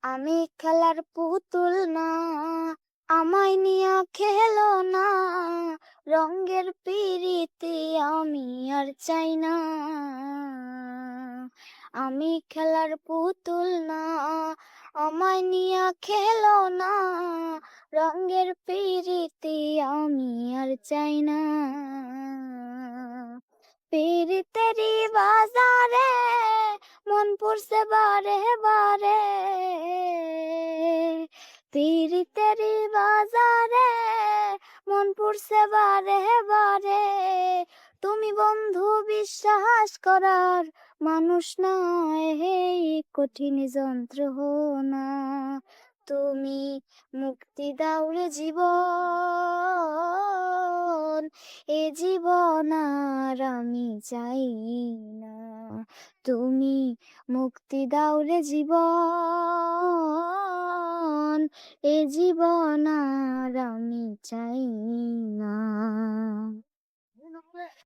আমি খেলার পুতুল না, আমায় নিয়া খেলো না, রঙের পিরিতি আমি আর চাই না। আমি খেলার পুতুল না, আমায় নিয়া খেলো না, রঙের পিরিতি আমি আর চাই না। পিরিতেরি বাজারে মন পড়ছে বারে বারে, পিরিতেরি বাজারে মন পড়ছে বারে বারে। তুমি বন্ধু বিশ্বাস করার মানুষ নয়, হে কঠিন যন্ত্রণা। তুমি মুক্তি দাও রে জীবন, এ জীবন আর আমি চাই না। তুমি মুক্তি দাও রে জীবন, এ জীবন আর আমি চাই না।